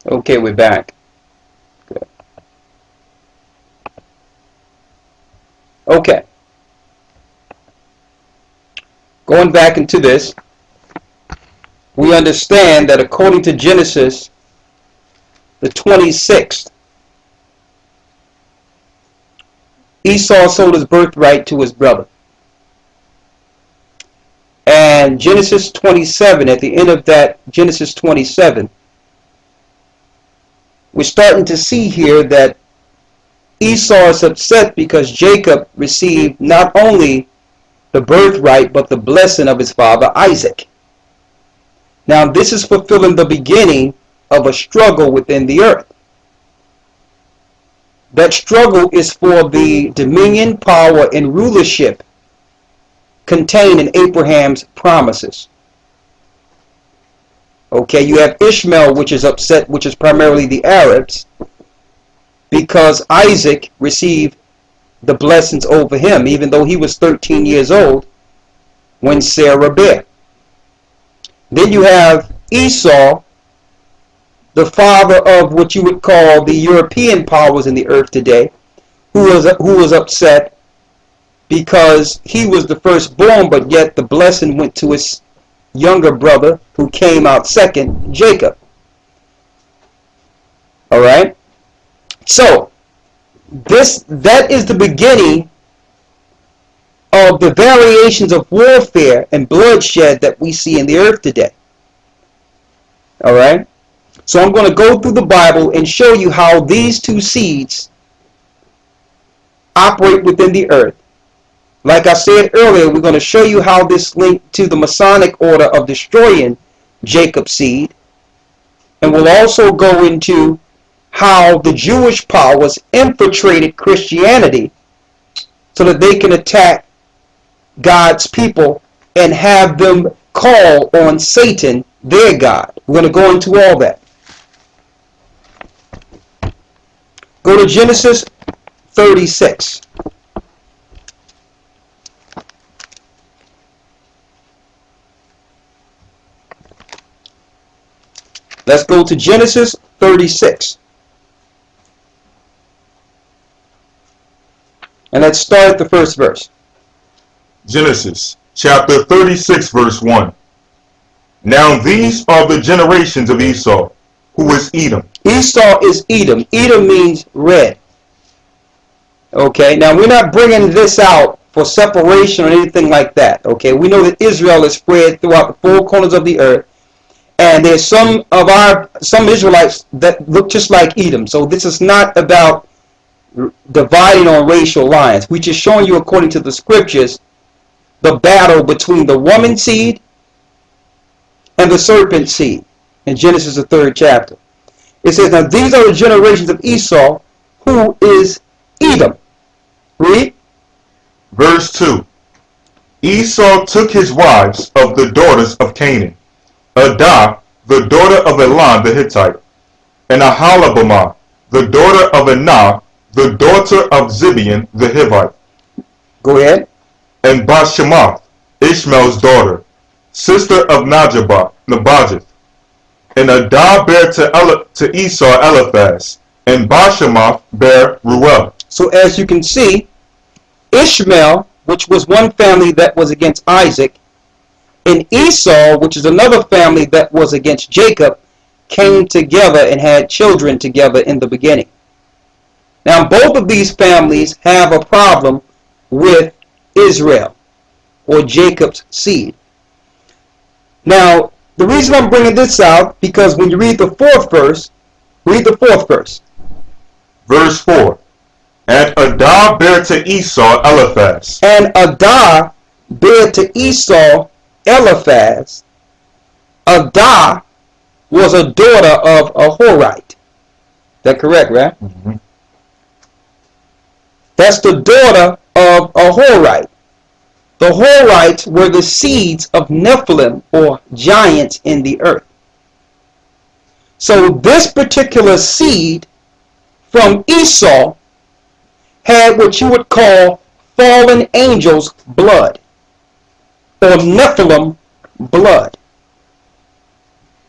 Okay, we're back. Good. Okay. Going back into this, we understand that according to Genesis, the 26th, Esau sold his birthright to his brother. And Genesis 27, at the end of that Genesis 27, we're starting to see here that Esau is upset because Jacob received not only the birthright but the blessing of his father Isaac. Now this is fulfilling the beginning of a struggle within the earth. That struggle is for the dominion, power, and rulership contained in Abraham's promises. Okay, you have Ishmael, which is upset, which is primarily the Arabs, because Isaac received the blessings over him, even though he was 13 years old when Sarah bare. Then you have Esau, the father of what you would call the European powers in the earth today, who was upset because he was the firstborn, but yet the blessing went to his younger brother, who came out second, Jacob. All right. So that is the beginning of the variations of warfare and bloodshed that we see in the earth today. All right. So I'm going to go through the Bible and show you how these two seeds operate within the earth. Like I said earlier, we're going to show you how this linked to the Masonic order of destroying Jacob's seed. And we'll also go into how the Jewish powers infiltrated Christianity so that they can attack God's people and have them call on Satan their God. We're going to go into all that. Go to Genesis 36. Let's go to Genesis 36. And let's start at the first verse. Genesis chapter 36 verse 1. Now these are the generations of Esau, who is Edom. Esau is Edom. Edom means red. Okay, now we're not bringing this out for separation or anything like that. Okay, we know that Israel is spread throughout the four corners of the earth. And there's some Israelites that look just like Edom. So this is not about dividing on racial lines. We're just showing you, according to the scriptures, the battle between the woman seed and the serpent seed in Genesis, the 3rd chapter. It says, now these are the generations of Esau, who is Edom. Read. Verse 2. Esau took his wives of the daughters of Canaan, Adah, the daughter of Elon the Hittite, and Aholibamah, the daughter of Anah, the daughter of Zibeon the Hivite. Go ahead. And Bashemath, Ishmael's daughter, sister of Nebajoth. And Adah bare to Esau Eliphaz, and Bashemath bare Ruel. So as you can see, Ishmael, which was one family that was against Isaac, and Esau, which is another family that was against Jacob, came together and had children together in the beginning. Now both of these families have a problem with Israel, or Jacob's seed. Now the reason I'm bringing this out, because when you read the 4th verse, read the 4th verse. Verse 4. And Adah bare to Esau Eliphaz. And Adah bare to Esau Eliphaz. Adah was a daughter of a Horite. That correct, right? Mm-hmm. That's the daughter of a Horite. The Horites were the seeds of Nephilim, or giants in the earth. So this particular seed from Esau had what you would call fallen angels' blood, or Nephilim blood.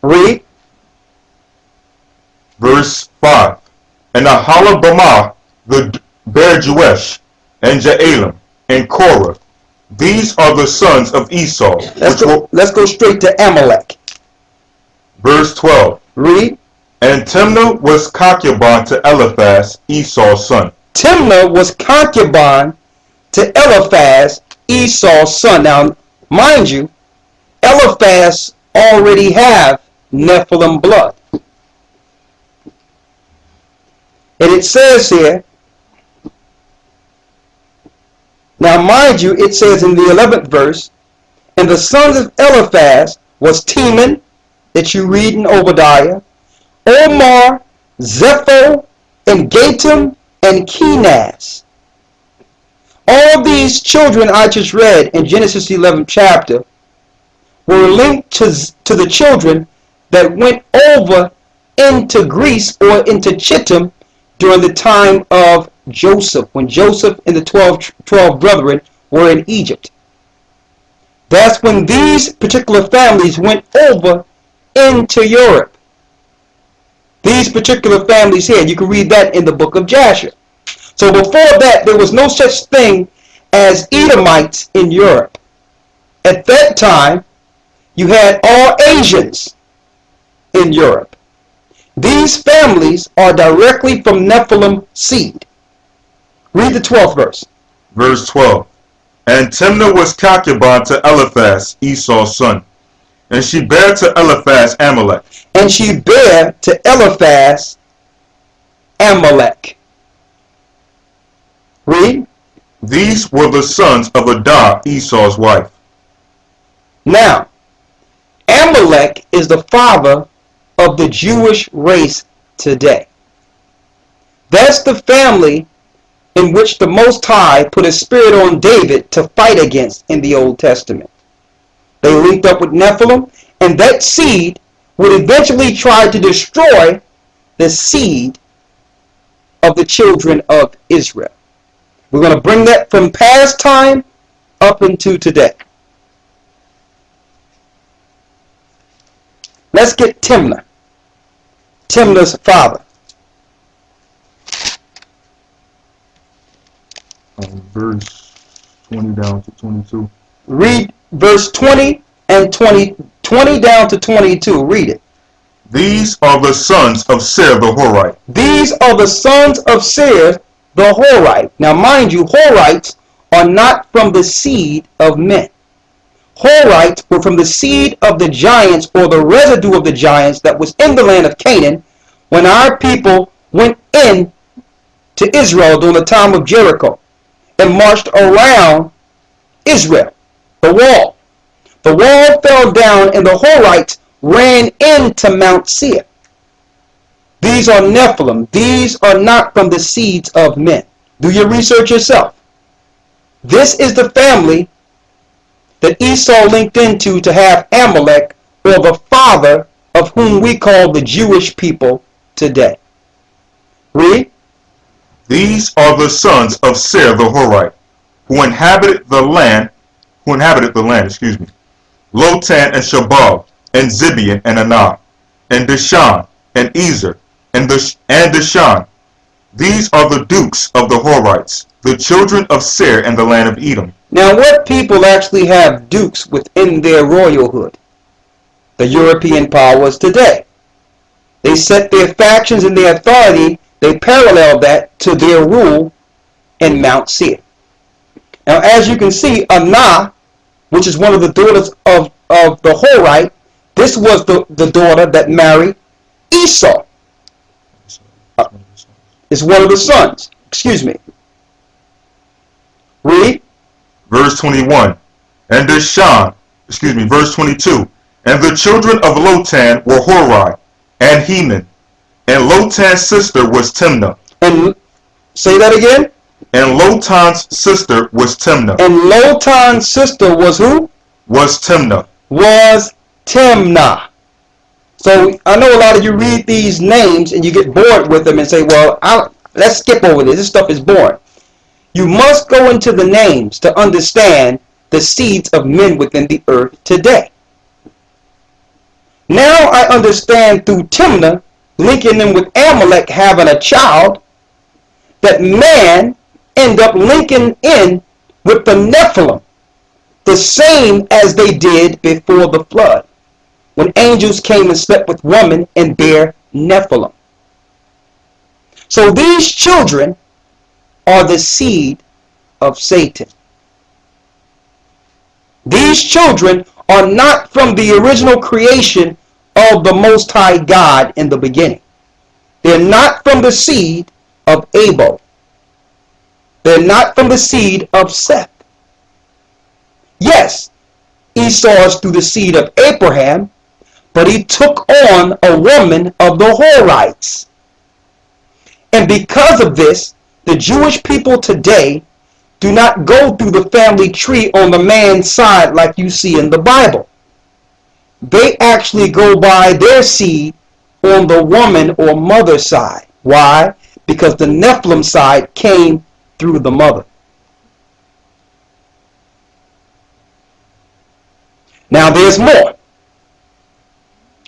Read. Verse 5. And Ahalabamah bare Jeush, and Jaalam, and Korah. These are the sons of Esau. Let's go straight to Amalek. Verse 12. Read. And Timnah was concubine to Eliphaz, Esau's son. Timnah was concubine to Eliphaz, Esau's son. Now, mind you, Eliphaz already have Nephilim blood. And it says here, now mind you, it says in the 11th verse, and the sons of Eliphaz was Teman, that you read in Obadiah, Omar, Zepho, and Gatam, and Kenaz. All these children I just read in Genesis 11th chapter were linked to the children that went over into Greece or into Chittim during the time of Joseph, when Joseph and the 12 brethren were in Egypt. That's when these particular families went over into Europe. These particular families here, you can read that in the book of Jasher. So before that, there was no such thing as Edomites in Europe. At that time, you had all Asians in Europe. These families are directly from Nephilim seed. Read the 12th verse. Verse 12. And Timnah was concubine to Eliphaz, Esau's son. And she bare to Eliphaz Amalek. And she bare to Eliphaz Amalek. Read. These were the sons of Adah, Esau's wife. Now, Amalek is the father of the Jewish race today. That's the family in which the Most High put a spirit on David to fight against in the Old Testament. They linked up with Nephilim, and that seed would eventually try to destroy the seed of the children of Israel. We're going to bring that from past time up into today. Let's get Timnah. Timnah's father. Verse 20 down to 22. Read verse 20 and 20 down to 22. Read it. These are the sons of Seir the Horite. These are the sons of Seir the Horite. Now mind you, Horites are not from the seed of men. Horites were from the seed of the giants, or the residue of the giants that was in the land of Canaan when our people went in to Israel during the time of Jericho and marched around Israel, the wall. The wall fell down and the Horites ran into Mount Seir. These are Nephilim. These are not from the seeds of men. Do your research yourself. This is the family that Esau linked into to have Amalek, or the father of whom we call the Jewish people today. Read. These are the sons of Seir the Horite, who inhabited the land, Lotan and Shabal, and Zibeon and Anah, and Dishan, and Ezer, and Dishan. These are the dukes of the Horites, the children of Seir and the land of Edom. Now what people actually have dukes within their royalhood? The European powers today. They set their factions and their authority, they parallel that to their rule in Mount Seir. Now as you can see, Anah, which is one of the daughters of the Horite, this was the daughter that married Esau. Is one of the sons. Excuse me. Read. Verse 21. And Dishan, verse 22. And the children of Lotan were Hori and Heman. And Lotan's sister was Timnah. And say that again. And Lotan's sister was Timnah. And Lotan's sister was who? Was Timnah. Was Timnah. So I know a lot of you read these names and you get bored with them and say, well, let's skip over this. This stuff is boring. You must go into the names to understand the seeds of men within the earth today. Now I understand through Timnah linking them with Amalek having a child, that man end up linking in with the Nephilim, the same as they did before the flood, when angels came and slept with women and bare Nephilim. So these children are the seed of Satan. These children are not from the original creation of the Most High God in the beginning. They're not from the seed of Abel. They're not from the seed of Seth. Yes, Esau is through the seed of Abraham, but he took on a woman of the Horites. And because of this, the Jewish people today do not go through the family tree on the man's side like you see in the Bible. They actually go by their seed on the woman or mother side. Why? Because the Nephilim side came through the mother. Now there's more.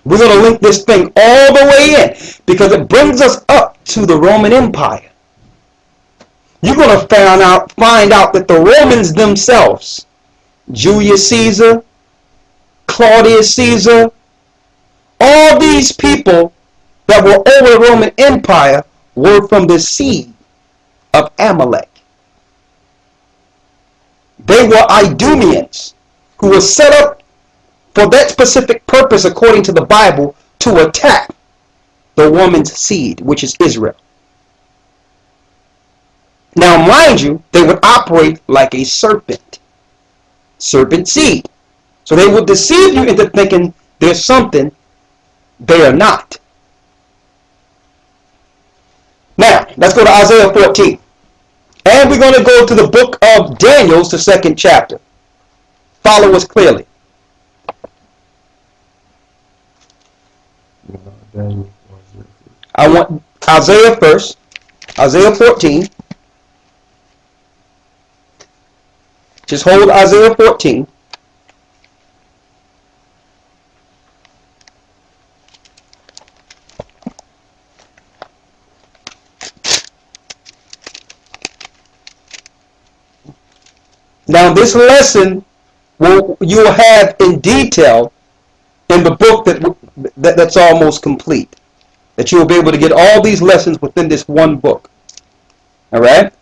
We're going to link this thing all the way in because it brings us up to the Roman Empire. You're going to find out that the Romans themselves, Julius Caesar, Claudius Caesar, all these people that were over the Roman Empire were from the seed of Amalek. They were Idumeans who were set up for that specific purpose, according to the Bible, to attack the woman's seed, which is Israel. Now, mind you, they would operate like a serpent seed. So they would deceive you into thinking there's something they are not. Now, let's go to Isaiah 14. And we're going to go to the book of Daniel, the 2nd chapter. Follow us clearly. I want Isaiah first. Isaiah 14. Just hold Isaiah 14. Now this lesson you'll have in detail in the book that's almost complete. That you will be able to get all these lessons within this one book. Alright?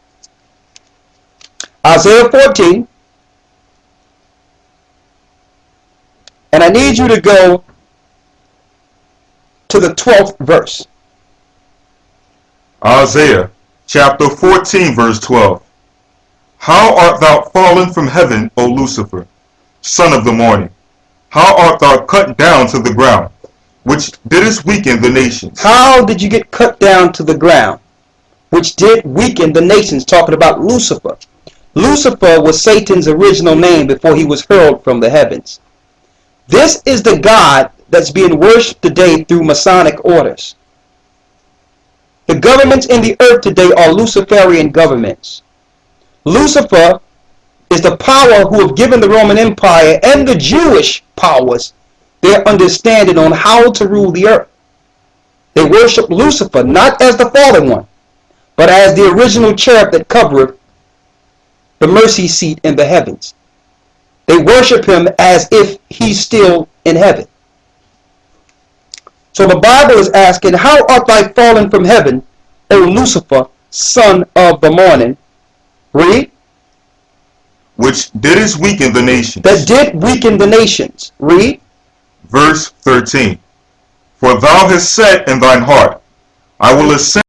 Isaiah 14. And I need you to go to the 12th verse. Isaiah chapter 14 verse 12. How art thou fallen from heaven, O Lucifer, son of the morning? How art thou cut down to the ground, which didst weaken the nations? How did you get cut down to the ground, which did weaken the nations? Talking about Lucifer. Lucifer was Satan's original name before he was hurled from the heavens. This is the God that's being worshipped today through Masonic orders. The governments in the earth today are Luciferian governments. Lucifer is the power who have given the Roman Empire and the Jewish powers their understanding on how to rule the earth. They worship Lucifer not as the fallen one, but as the original cherub that covereth the mercy seat in the heavens. They worship him as if he's still in heaven. So the Bible is asking, how art thou fallen from heaven, O Lucifer, son of the morning? Read. Which didst weaken the nations. That did weaken the nations. Read. Verse 13. For thou hast said in thine heart, I will ascend